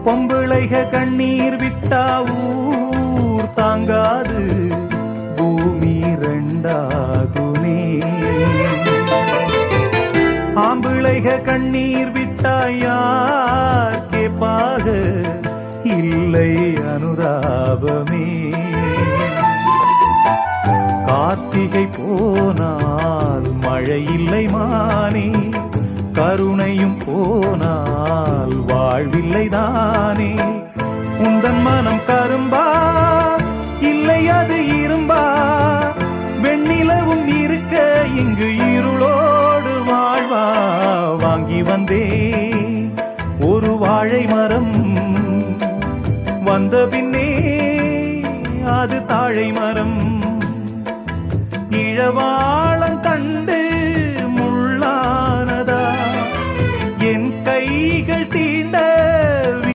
பொம்பிளைக கண்ணீர் விட்டா ஊர் தாங்காது பூமி ரெண்டாகுமே. ஆம்பிளைக கண்ணீர் விட்டா யார் கேப்பாக இல்லை அனுதாபமே. கார்த்திகை போனால் மழை இல்லை மானே, கருணையும் போனால் வாழ்வில்லை தானே. உந்தன் மனம் கரும்பா இல்லை அது இரும்பா, வெண்ணிலவும் இருக்க இங்கு இருளோடு வாழ்வா. வாங்கி வந்தே ஒரு வாழை மரம், வந்த பின்னே அது தாழை மரம். இழவா